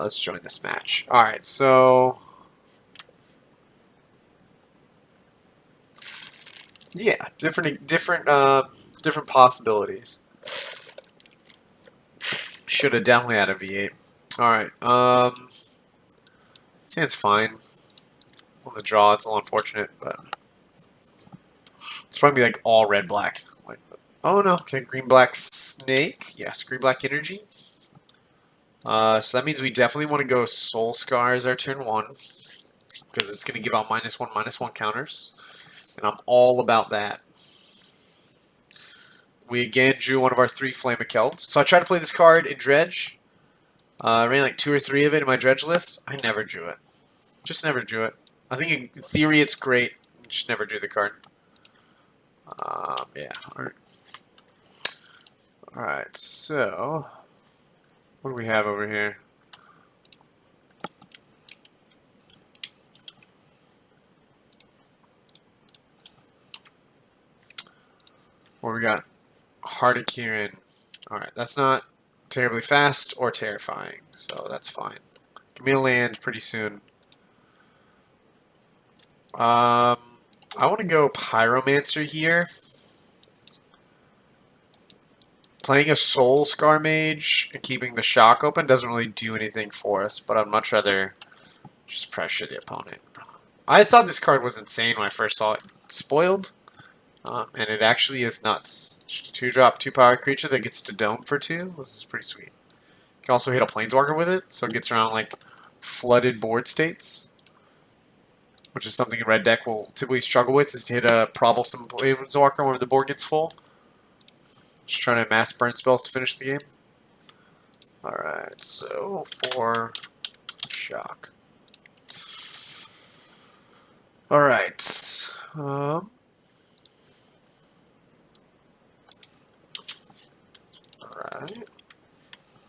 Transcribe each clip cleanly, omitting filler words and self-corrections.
let's join this match. Alright, so... yeah, different possibilities. Should have definitely had a V8. Alright, Sand's fine. On the draw, it's a little unfortunate, but... it's probably like all red-black. Like, oh no, okay, green-black snake. Yes, green-black energy. So that means we definitely want to go Soul Scar as our turn 1. Because it's going to give out -1/-1 counters. And I'm all about that. We again drew one of our 3 Flamekelds. So I tried to play this card in Dredge. I ran like 2 or 3 of it in my Dredge list. I never drew it. Just never drew it. I think in theory it's great. Just never drew the card. Yeah, alright. Alright, so... what do we have over here? What we got? Hardikirin. Alright, that's not terribly fast or terrifying, so that's fine. Give me a land pretty soon. I want to go Pyromancer here. Playing a Soul Scar Mage and keeping the Shock open doesn't really do anything for us, but I'd much rather just pressure the opponent. I thought this card was insane when I first saw it spoiled, and it actually is nuts. 2-drop, 2-power creature that gets to Dome for 2. This is pretty sweet. You can also hit a Planeswalker with it, so it gets around like flooded board states, which is something a red deck will typically struggle with, is to hit a Troublesome Planeswalker when the board gets full. Just trying to mass burn spells to finish the game. Alright, so 4 shock. Alright. Alright.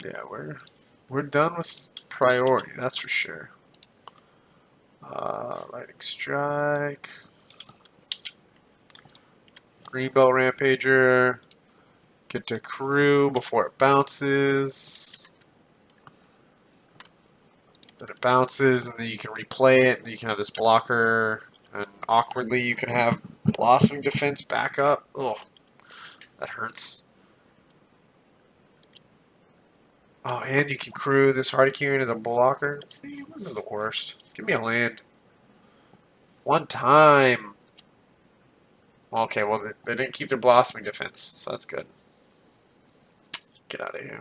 Yeah, we're done with priority, that's for sure. Lightning Strike. Greenbelt Rampager. Get to crew before it bounces. Then it bounces, and then you can replay it, and then you can have this blocker, and awkwardly you can have Blossoming Defense back up. Ugh, that hurts. Oh, and you can crew this Hardikirin as a blocker. Man, this is the worst. Give me a land. One time. Okay, well, they didn't keep their Blossoming Defense, so that's good. Get out of here.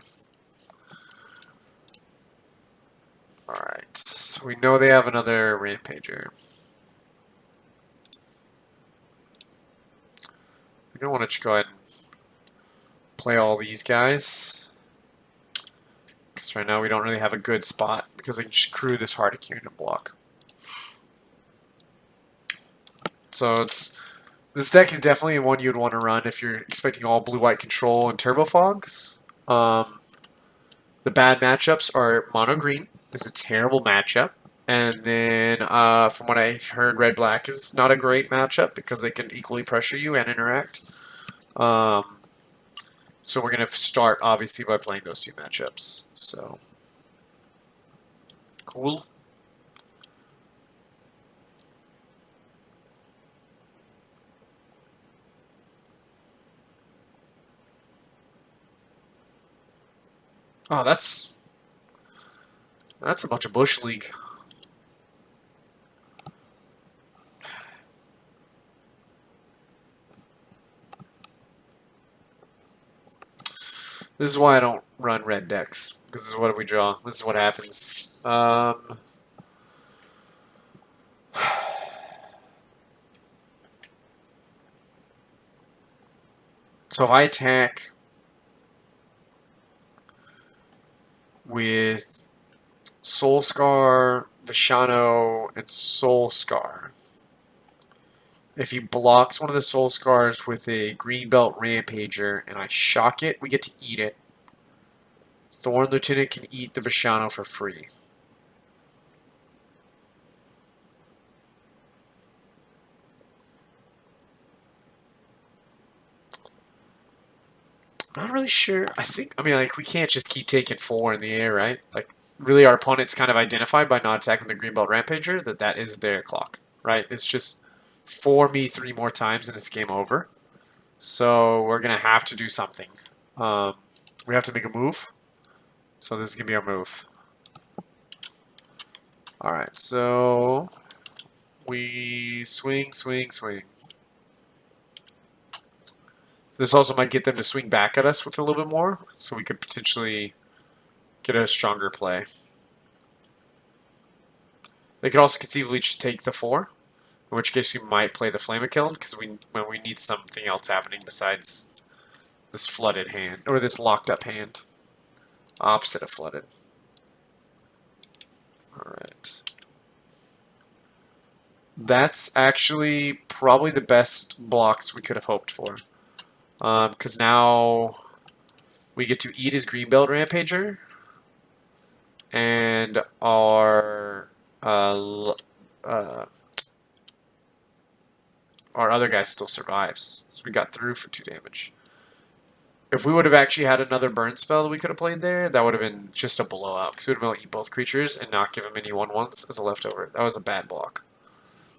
Alright, so we know they have another Rampager. I think I want to go ahead and play all these guys. Because right now we don't really have a good spot, because they can just crew this Hardikirin and block. So this deck is definitely one you'd want to run if you're expecting all blue-white control and Turbo Fogs. The bad matchups are Mono Green. It's a terrible matchup. And then, from what I heard, Red-Black is not a great matchup because they can equally pressure you and interact. So we're going to start, obviously, by playing those 2 matchups. So, cool. Oh, that's a bunch of Bush League. This is why I don't run red decks, because this is what we draw. This is what happens. So if I attack with Soul Scar, Vishano, and Soul Scar, if he blocks one of the Soul Scars with a Greenbelt Rampager and I shock it, we get to eat it. Thorn Lieutenant can eat the Vishano for free. Not really sure. I mean, like, we can't just keep taking 4 in the air, right? Like, really our opponent's kind of identified by not attacking the Greenbelt Rampager that is their clock, right? It's just for me 3 more times and it's game over. So we're going to have to do something. We have to make a move. So this is going to be our move. Alright, so we swing, swing, swing. This also might get them to swing back at us with a little bit more, so we could potentially get a stronger play. They could also conceivably just take the 4, in which case we might play the Flamekilled, because when we need something else happening besides this flooded hand, or this locked up hand. Opposite of flooded. Alright. That's actually probably the best blocks we could have hoped for. Because now we get to eat his Greenbelt Rampager, and our other guy still survives. So we got through for 2 damage. If we would have actually had another burn spell that we could have played there, that would have been just a blowout. Because we would have been able to eat both creatures and not give him any 1/1s as a leftover. That was a bad block.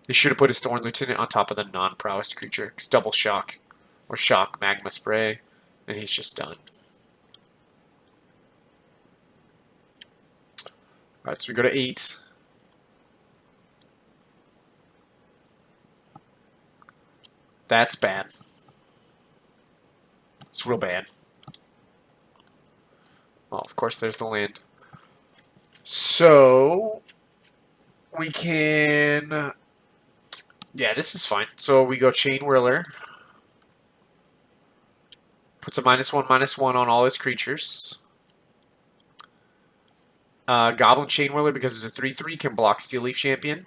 He should have put his Thorn Lieutenant on top of the non-prowessed creature. It's double shock. Or shock, magma spray. And he's just done. Alright, so we go to 8. That's bad. It's real bad. Well, of course, there's the land. So, we can... Yeah, this is fine. So we go Chain Whirler. Puts a -1/-1 on all his creatures. Goblin Chain Whirler, because it's a 3/3, can block Steel Leaf Champion.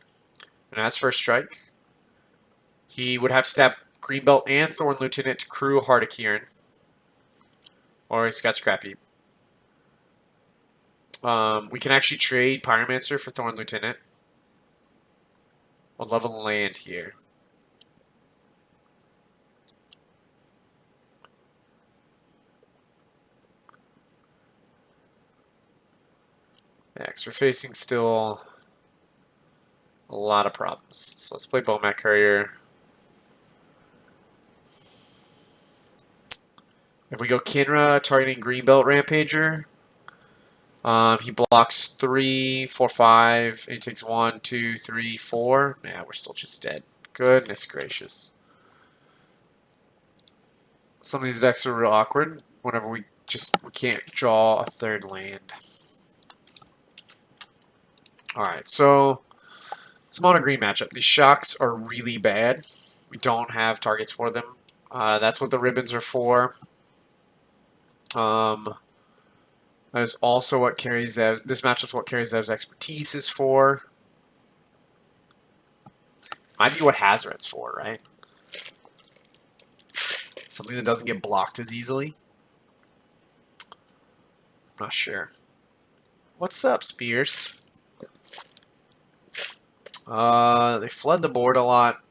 And has first strike. He would have to tap Greenbelt and Thorn Lieutenant to crew Heart of Kieran. Or he's got Scrap Heap. We can actually trade Pyromancer for Thorn Lieutenant. We'll level land here. Yeah, because we're facing still a lot of problems. So let's play Bowmat Courier. If we go Kinra targeting Greenbelt Rampager, he blocks 3, 4, 5, and he takes 1, 2, 3, 4. Man, we're still just dead. Goodness gracious. Some of these decks are real awkward whenever we can't draw a third land. Alright, so it's a mono green matchup. These shocks are really bad. We don't have targets for them. That's what the ribbons are for. That is also what carries Zev's, this matchup's what carries Zev's expertise is for. Might be what Hazoret's for, right? Something that doesn't get blocked as easily. I'm not sure. What's up, Spears? They flood the board a lot.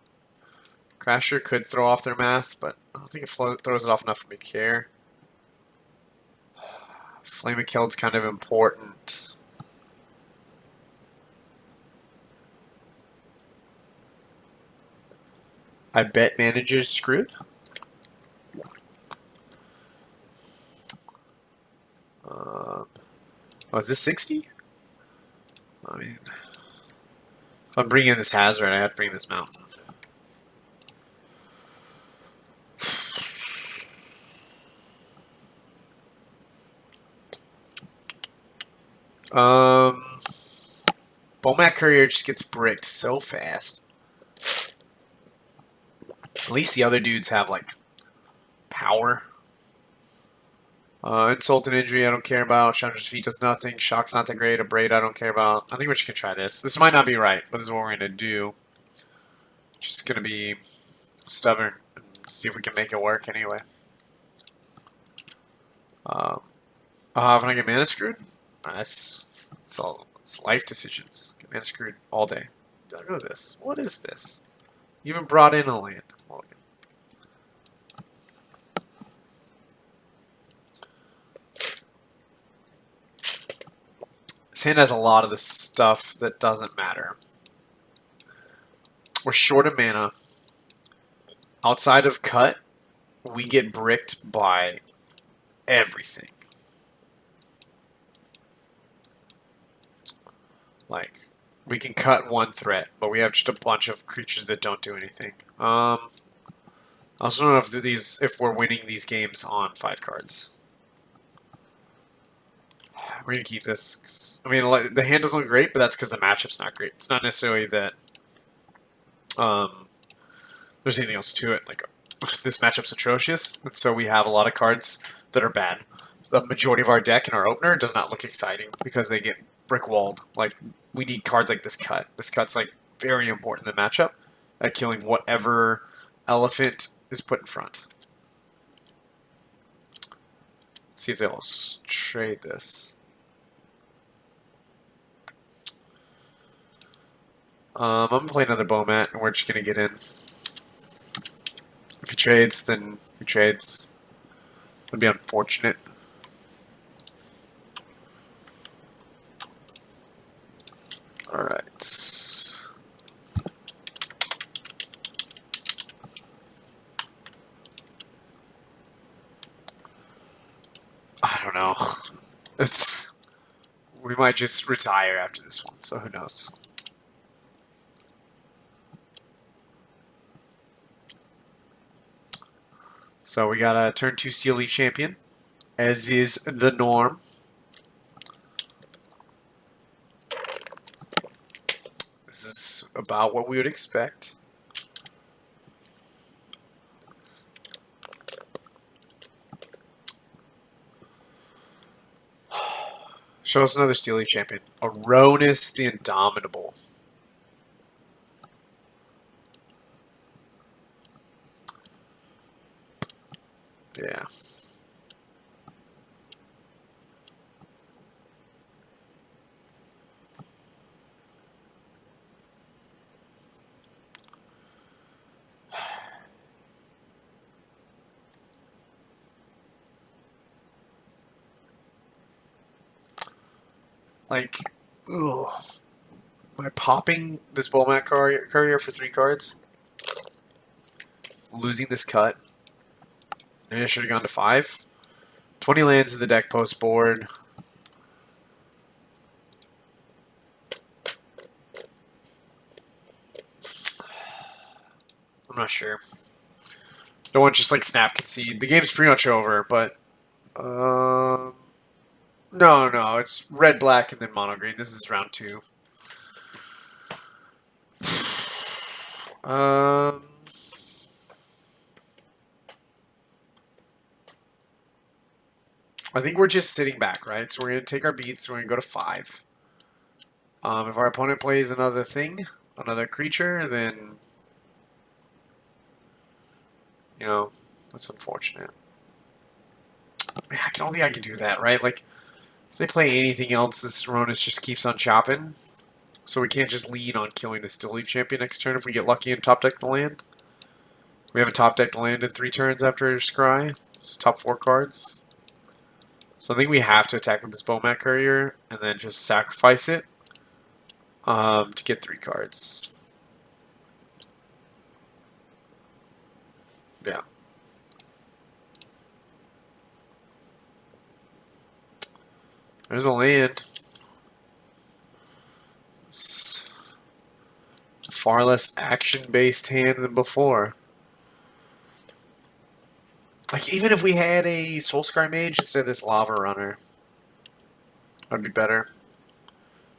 Crasher could throw off their math, but I don't think it throws it off enough for me to care. Flamekilled's kind of important. I bet manager's screwed. Oh, is this 60? I mean, if I'm bringing in this Hazoret, I have to bring this Mountain. Bowmat Courier just gets bricked so fast. At least the other dudes have, like, power. Insult and Injury I don't care about. Chandra's Feet does nothing. Shock's not that great. A Braid I don't care about. I think we're just going to try this. This might not be right, but this is what we're going to do. Just going to be stubborn and see if we can make it work anyway. If I get mana screwed, it's life decisions. Get mana screwed all day. Look at this. What is this? You even brought in a land. This hand has a lot of the stuff that doesn't matter. We're short of mana. Outside of cut, we get bricked by everything. Like, we can cut one threat, but we have just a bunch of creatures that don't do anything. I also don't know if we're winning these games on 5 cards. We're gonna keep this. I mean, the hand doesn't look great, but that's because the matchup's not great. It's not necessarily that there's anything else to it. Like, this matchup's atrocious, and so we have a lot of cards that are bad. The majority of our deck in our opener does not look exciting because they get brick walled. Like, we need cards like this cut. This cut's like very important in the matchup at killing whatever elephant is put in front. Let's see if they'll trade this. I'm gonna play another Bowmat, and we're just gonna get in. If he trades, then he trades. It'd be unfortunate. Alright. I don't know. We might just retire after this one, so who knows. So we got a turn 2 Steel Leaf Champion, as is the norm. This is about what we would expect. Show us another Steel Leaf Champion. Aronis the Indomitable. Yeah. Like, ugh. Am I popping this Bowmat courier for 3 cards? Losing this cut. Maybe I should have gone to 5. 20 lands in the deck post board. I'm not sure. Don't want to just like snap concede. The game's pretty much over, but no, it's red, black, and then mono green. This is round 2. I think we're just sitting back, right? So we're going to take our beats. We're going to go to 5. If our opponent plays another thing, another creature, then, you know, that's unfortunate. Man, I don't think I can do that, right? Like, if they play anything else, this Aronis just keeps on chopping. So we can't just lean on killing the Steel Leaf Champion next turn if we get lucky and top deck the land. We have a top deck land in 3 turns after Scry. It's top 4 cards. So I think we have to attack with this Bowmat Courier and then just sacrifice it to get 3 cards. Yeah. There's a land. It's far less action-based hand than before. Like, even if we had a Soulscar Mage instead of this Lava Runner, that'd be better.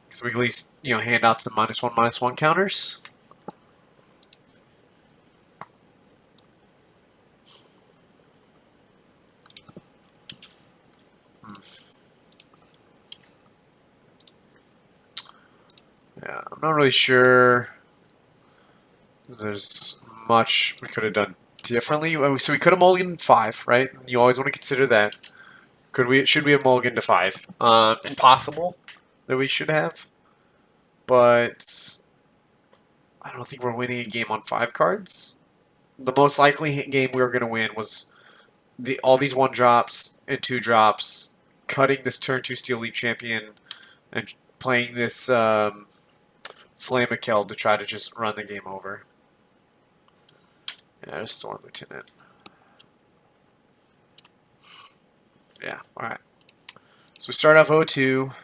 Because we can at least, you know, hand out some -1/-1 counters. Yeah, I'm not really sure there's much we could have done differently. So we could have mulliganed 5, right? You always want to consider that. Should we have mulliganed to 5? Impossible that we should have. But I don't think we're winning a game on 5 cards. The most likely game we were going to win was all these 1-drops and 2-drops, cutting this turn 2 Steel Leaf Champion, and playing this Flamekill to try to just run the game over. Yeah, there's Storm Lieutenant. Yeah, alright. So we start off 0-2.